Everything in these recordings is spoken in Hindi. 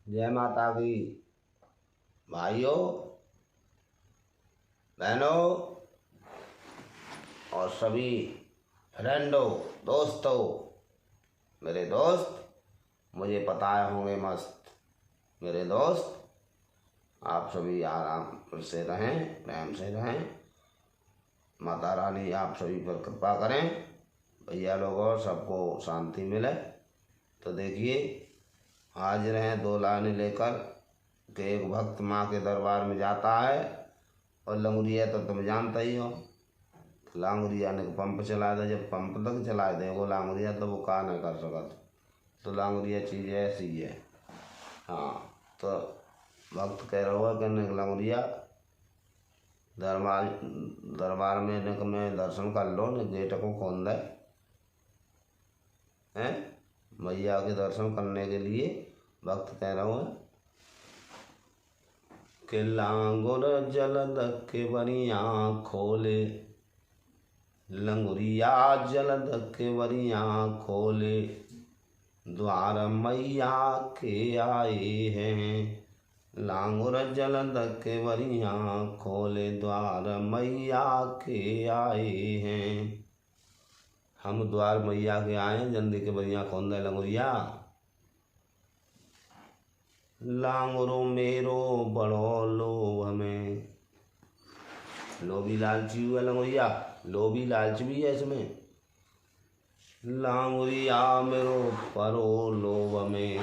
जय माता की। भाइयों बहनों और सभी फ्रेंडों दोस्तों, मेरे दोस्त मुझे पता है होंगे मस्त। मेरे दोस्त आप सभी आराम से रहें, प्रेम से रहें। माता रानी आप सभी पर कृपा करें, भैया लोगों सबको शांति मिले। तो देखिए आज रहे दो लाइनें लेकर कि एक भक्त माँ के दरबार में जाता है और लंगुरिया तो तुम जानते ही हो। लांगुरिया ने पंप चला दे, जब पंप तक चला दे वो लांगुरिया तो वो का नहीं कर सकता। तो लांगुरिया चीज़ ऐसी है। हाँ, तो भक्त कह रहा हुआ कि लांगुरिया दरबार में दर्शन कर लो न, गेट को खोल दे हैं। मैया के दर्शन करने के लिए भक्त कह रहा हुआ कि लांगुर जलद के बरिया खोले, लंगुरिया जलद के बरिया खोले, द्वार मैया के आए हैं। लांगुर जलद के बरिया खोले, द्वार मैया के आए हैं। हम द्वार मैया के आए, जल्दी के बरिया खोल दे लंगुरिया। लांगुरो मेरो बड़ो लोभ में, लोभी लालची हुआ लंगुरिया, लोभी लालच भी है इसमें। लांगुरिया मेरो परो लोभ में,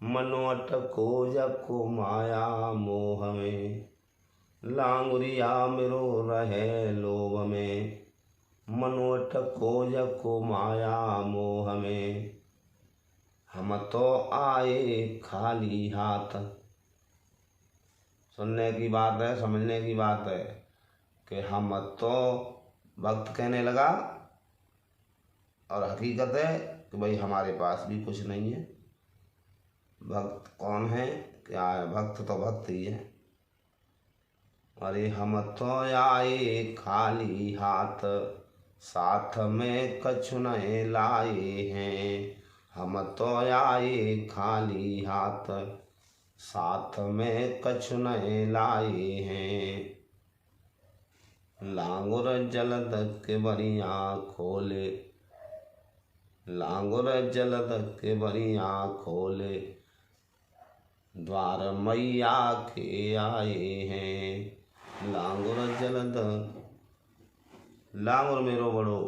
मनोट को जको माया मोह में। लांगुरिया मेरो रहे लोभ में, मनोट को जको माया मोह में। हम तो आए खाली हाथ। सुनने की बात है, समझने की बात है कि हम तो, भक्त कहने लगा और हकीकत है कि भाई हमारे पास भी कुछ नहीं है। भक्त कौन है, क्या है? भक्त तो भक्त ही है। अरे हम तो आए खाली हाथ, साथ में कछु नहीं लाए हैं। हम तो आए खाली हाथ, साथ में कछु नहीं लाए हैं। लांगुर जलद के बरिया खोले, लांगुर जलद के बरिया खोले, द्वार मैया के आए हैं। लांगुर जलद, लांगुर मेरो बड़ो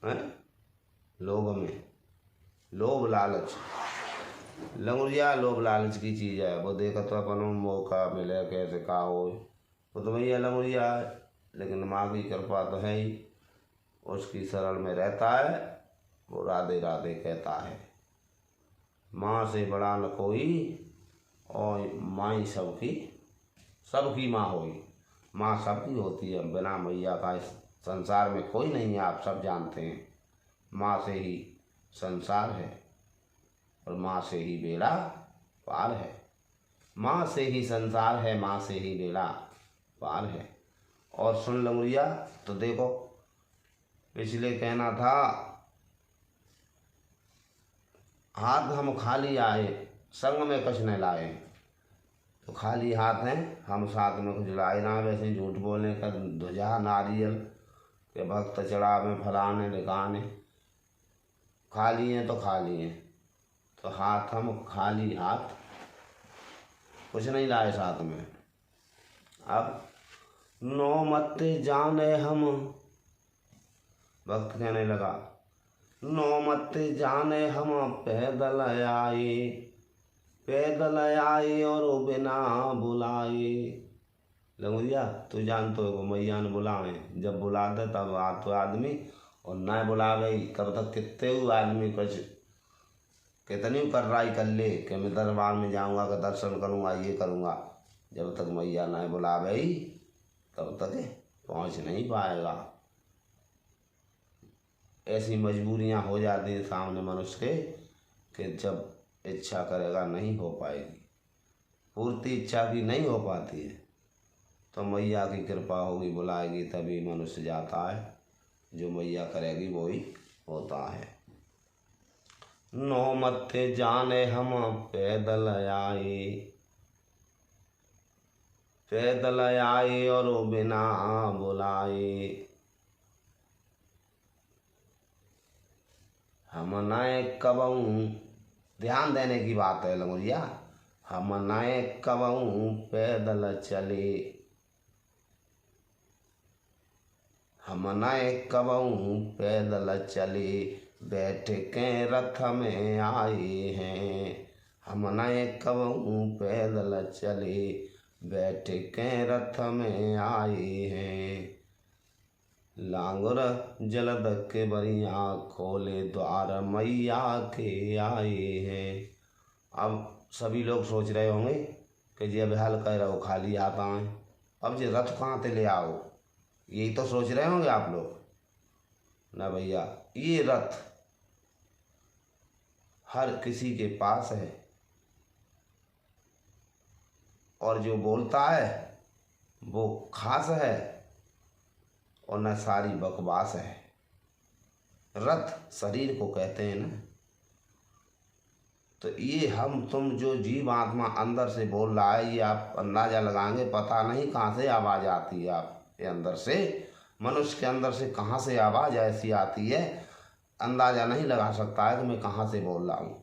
है लोभ में, लोभ लालच। लंगुरिया लोभ लालच की चीज़ है। वो देखा तो अपन मौका मिले कैसे का हो, वो तो भैया लंगुरिया है, लेकिन माँ की कृपा तो है ही। उसकी शरण में रहता है, वो राधे राधे कहता है। माँ से बड़ा न कोई, और माँ ही सबकी माँ होगी। माँ सबकी होती है, बिना मैया का इस संसार में कोई नहीं है, आप सब जानते हैं। माँ से ही संसार है और माँ से ही बेड़ा पार है। माँ से ही संसार है, माँ से ही बेड़ा पार है। और सुन लंगुरिया, तो देखो पिछले कहना था हाथ हम खाली आए, संग में कुछ नहीं लाए। तो खाली हाथ हैं हम, साथ में कुछ लाए ना। वैसे झूठ बोलने का ध्वजा नारियल के भक्त चढ़ा में फलाने ढिकाने, खाली हैं तो खाली हैं। तो हाथ हम खाली हाथ, कुछ नहीं लाए साथ में। अब नो मत जाने हम, भक्त कहने लगा नो मत जाने हम पैदल आए, पैदल आए और बिना बुलाए। लंगुरिया तू जानते हो मैया ने बुलावे, जब बुलाते तब आते आदमी, और ना बुलावे कब तक कितने आदमी कुछ कितनी कर्राई कर ले कि मैं दरबार में जाऊंगा कि दर्शन करूंगा, ये करूंगा। जब तक मैया ना बुलावे ही तब तक पहुंच नहीं पाएगा। ऐसी मजबूरियां हो जाती हैं सामने मनुष्य के कि जब इच्छा करेगा नहीं हो पाएगी, पूर्ति इच्छा की नहीं हो पाती है। तो मैया की कृपा होगी, बुलाएगी तभी मनुष्य जाता है। जो मैया करेगी वो ही होता है। नो मत्थे जाने हम पैदल आए और वो बिना बुलाए। हम नए कबहू, ध्यान देने की बात है लंगोरिया, हम नए कबहू पैदल चले, हम नए कबहू पैदल चले, बैठ के रथ में आए हैं। हम नए कबहू पैदल चले, बैठ के रथ में आए हैं। लांगुर जलद के बरिया खोले, द्वार मैया के आए हैं। अब सभी लोग सोच रहे होंगे कि जी अब हल कह रहो खाली आता है, अब जी रथ कहाँ से ले आओ, यही तो सोच रहे होंगे आप लोग ना भैया। ये रथ हर किसी के पास है, और जो बोलता है वो खास है और न सारी बकवास है। रथ शरीर को कहते हैं ना, तो ये हम तुम जो जीव आत्मा अंदर से बोल रहा है, ये आप अंदाजा लगाएंगे, पता नहीं कहाँ से आवाज़ आती है आपके अंदर से, मनुष्य के अंदर से कहाँ से आवाज़ ऐसी आती है, अंदाजा नहीं लगा सकता है कि मैं कहाँ से बोल रहा हूँ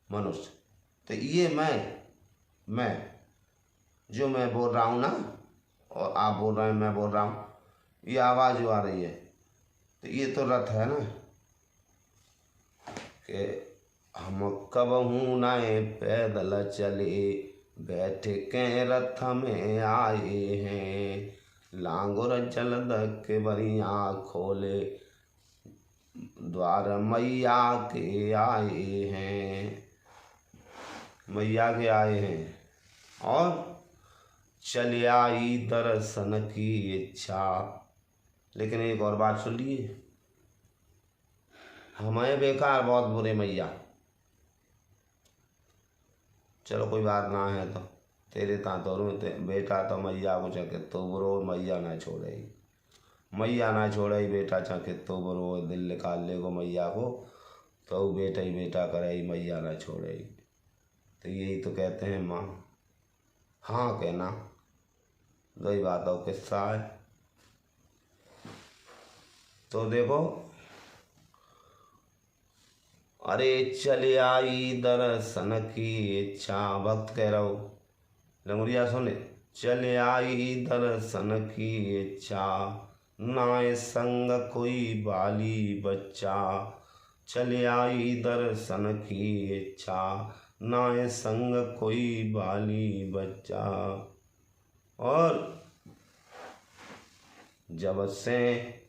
मनुष्य। तो ये मैं जो मैं बोल रहा हूँ ना, और आप बोल रहे हैं, मैं बोल रहा हूँ, ये आवाज़ जो आ रही है, तो ये तो रथ है ना, कि हम कबहू नए पैदल चले, बैठ के रथ में आए हैं। लांगुर जलद के बरिया खोले, द्वार मैया के आए हैं, मैया के आए हैं। और चले आई दर्शन की इच्छा। लेकिन एक और बात सुन लिए, हमें बेकार बहुत बुरे मैया, चलो कोई बात ना है तो तेरे ता तो बेटा तो मैया को चके तो बुरो, मैया ना छोड़े, मैया ना छोड़े बेटा चके तो बुरो, दिल निकाल ले को मैया को, तो बेटा ही बेटा करे, मैया ना छोड़े। तो यही तो कहते हैं माँ, हाँ कहना, दो ही बात हो किस्सा है। तो देखो, अरे चले आई दर्शन की इच्छा, भक्त कह रहा हो लंगुरिया सुने, चले आई दर्शन की इच्छा, नाय संग कोई बाली बच्चा, चले आई दर्शन की इच्छा, नाय संग कोई बाली बच्चा। और जब से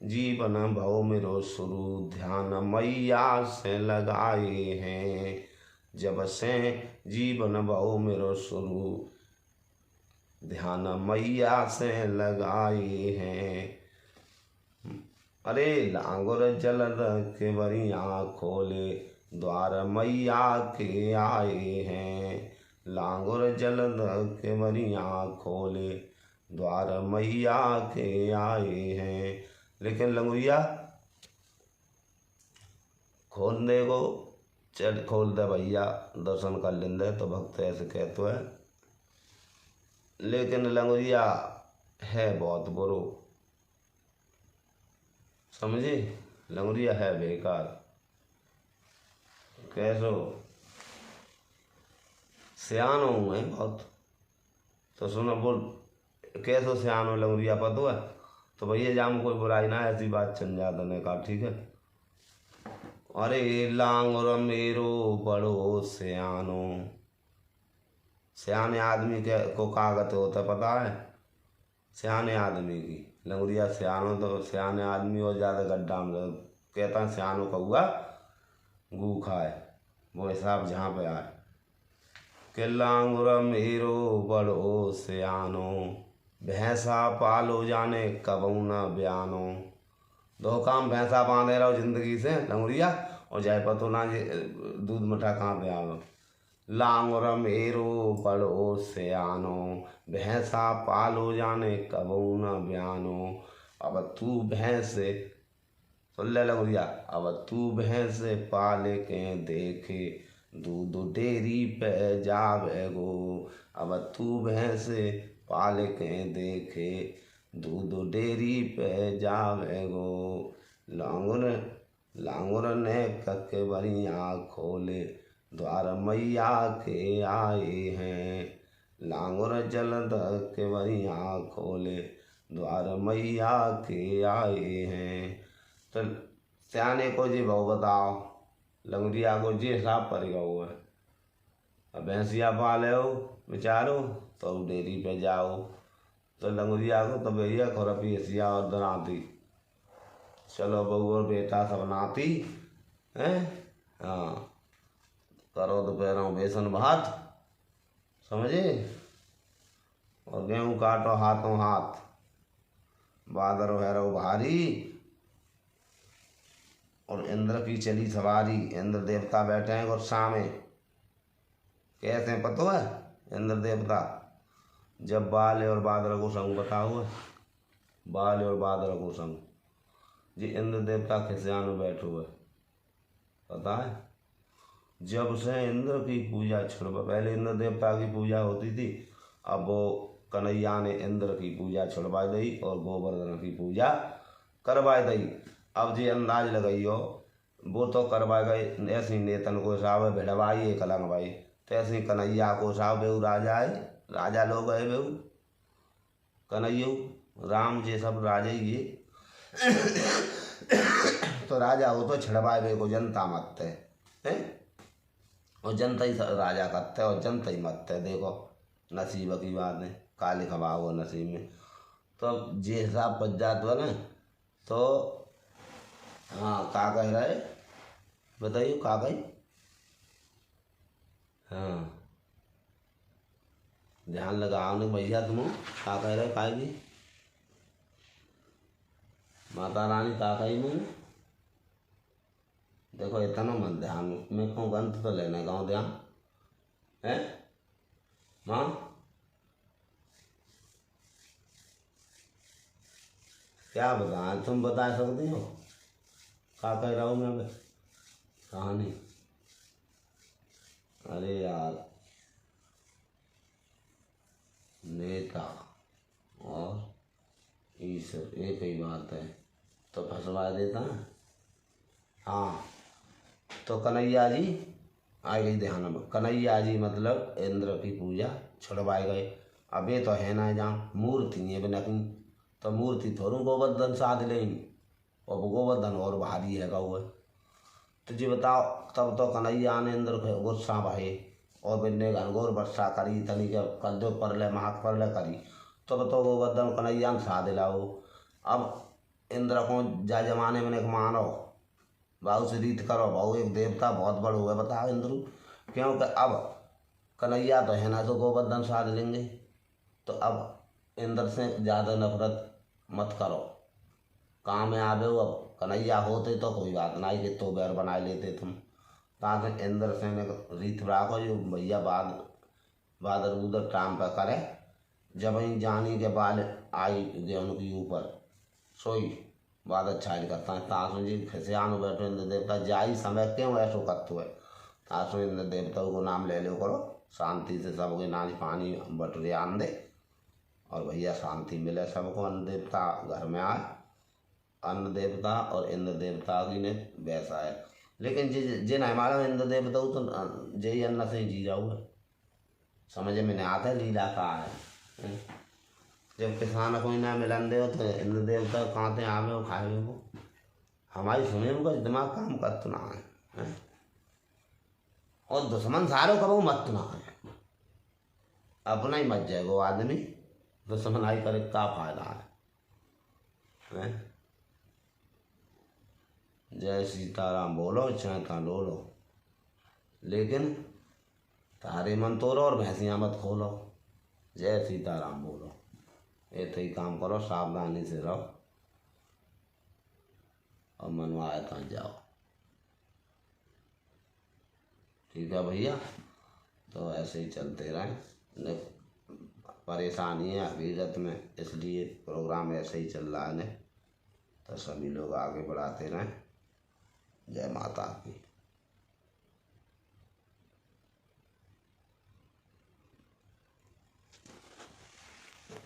जीवन भव मेरो शुरू, ध्यान मैया से लगाए हैं। जब से जीवन भव मेरो शुरू, ध्यान मैया से लगाए हैं। अरे लांगुर जलद के बरिया खोले, द्वार मैया के आए हैं। लांगुर जलद के बरिया खोले, द्वार मैया के आए हैं। लेकिन लंगुरिया खोल दे को, चल खोल दे भैया, दर्शन कर लेंदे, तो भक्त ऐसे कहते हैं। लेकिन लंगुरिया है बहुत बुरो, समझे, लंगुरिया है बेकार। कैसो सियान हूँ मैं बहुत, तो सुनो बोल, कैसो सियान हो लंगुरिया पतो है, तो भैया जाम कोई बुराई ना, ऐसी बात चंजाद ने कहा, ठीक है। अरे लांगुर मेरो बड़ो सियानो, सियाने आदमी के को कागत होता पता है, सियाने आदमी की, लंगुरिया सियानो तो सियाने आदमी और ज़्यादा गड्ढा में कहता है, सियानो कौआ गू खाए, वो हिसाब जहाँ पे आए। कि लांगुर मेरो बड़ो सियानो, भैंसा पालो जाने कबहू न बयानो। दो काम भैंसा बांधे रहो जिंदगी से लंगुरिया, और जाए पतो ना ये दूध मठा कहाँ पे आओ। लांगुर मेरो बड़ो सियानो, भैंसा पालो जाने कबहू न बयानो। अब तू भैंस सुन ले लंगुरिया। अब तू भैंस पाल के देखे, दूध डेरी पे जावे गो। अब तू भैंस पाल के देखे, दूध डेरी पे जावे गो। लांगुर लांगुर ने कके बरिया खोले, द्वार मैया के आए हैं। लांगुर जलद के बरिया खोले, द्वार मैया के आए हैं। तो सियाने को जी बहु बताओ, लंगड़िया को जी हिसाब पड़ेगा वो है। अब भैंसिया पाले हो बेचारो तो डेयरी पे जाओ, तो लंगड़िया को तो भैया खुरपी हसिया और दराती, चलो बहू और बेटा सब नाती हैं। हाँ, करो दोपहरों बेसन भात, समझे, और गेहूँ काटो हाथों हाथ, बादर भैरव भारी, और इंद्र की चली सवारी। इंद्र देवता बैठे हैं गुस्सा में, कैसे पता है इंद्र देवता, जब बाल और बादल को संग बताओ, बाल और बादल को संग जी इंद्र देवता खिसियान में बैठे हुए, पता है। जब से इंद्र की पूजा छुड़वा, पहले इंद्र देवता की पूजा होती थी, अब वो कन्हैया ने इंद्र की पूजा छुड़वा दी और गोवर्धन की पूजा करवा दी। अब जी अंदाज लगाइयो, वो तो करवा गए ऐसी नेतन को साहब भिड़वाई एक अलग भाई, तैसी कन्हैया को साहब बेहू राजा है, राजा लोग है बेहू कन्हैयू राम जी सब राजा ही है। तो राजा हो तो छिड़वाए बे को जनता मत है, और जनता ही राजा करते और जनता ही मत है। देखो नसीब की बात है, का लिखा हुआ नसीब में, तो जे हिसाब बच जात हुआ ना। तो हाँ, का कह रहे बताइए, का कही। हाँ, ध्यान लगाओ ने भैया तुम, का कह रहे का भी माता रानी का कही मैंने, देखो इतना मन ध्यान में कहूँ गंत तो लेने गाँव ध्यान है माँ। क्या बताएं, तुम बता सकती हो क्या कह रहा हूँ मैं कहानी। अरे यार, नेता और ईश्वर एक ही बात है, तो फंसवा देता है। हाँ, तो कन्हैया जी आ गई ध्यान में, कन्हैया जी मतलब इंद्र की पूजा छुड़वाए गए। अब ये तो है ना जहाँ मूर्ति है बिना की, तो मूर्ति थोड़ू गोवर्धन साध लेंगे, और गोवर्धन और भारी है गौ। तो जी बताओ, तब तो कन्हैया ने इंद्र को गुस्सा भाई और बिन्ने घनघोर वर्षा करी, तनी के कद्दो पर ले महक पर ले करी, तब तो गोवर्धन कन्हैया साध लाओ। अब इंद्र को जा जमाने में एक मानो भाऊ से रीत करो, भाऊ एक देवता बहुत बड़ा हुआ बताओ इंद्र, क्योंकि अब कन्हैया तो है ना, तो गोवर्धन साध लेंगे। तो अब इंद्र से ज़्यादा नफरत मत करो, काम में आवे हो। अब कन्हैया होते तो कोई बात ना, कि तो बैर बना लेते तुम, ताकि इंद्र से रीत राखो जो भैया बादर उदर टाइम पर करे। जब ही जानी के बाल आई गेहूँ के ऊपर सोई बादल छायल करता है, तासु जी खिसियान बैठो इंद्र देवता जाई समय क्यों ऐसो करते हुए, तासु इंद्र देवता को नाम ले लो करो, शांति से सबके नाच पानी बटुरे आन दे, और भैया शांति मिले सबको। अन्न देवता घर में आए, अन्न देवता और इंद्र देवता की ने वैसा है। लेकिन जिन हमारा इंद्र देवता तो जय अन्न से जी जाओ, समझ में नहीं आता लीला का है। जब किसान कोई ना मिलन दे तो इंद्र देवता कहाँ थे आवे वो खाए वो, हमारी सुने उनका दिमाग काम कर तो ना है, और दुश्मन सारों करो मत ना है, अपना ही मत जाएगा वो आदमी, दुश्मन आई करे क्या फायदा है। जय सीताराम बोलो चाहे कहाँ डोलो, लेकिन तारे मन तोड़ो और भैंसियाँ मत खोलो। जय सीताराम बोलो, ऐसे ही काम करो, सावधानी से रहो और मनवाए कहाँ जाओ। ठीक है भैया, तो ऐसे ही चलते रहें। परेशानी है हकीकत में, इसलिए प्रोग्राम ऐसे ही चल रहा है। तो सभी लोग आगे बढ़ाते रहें। जय माता की।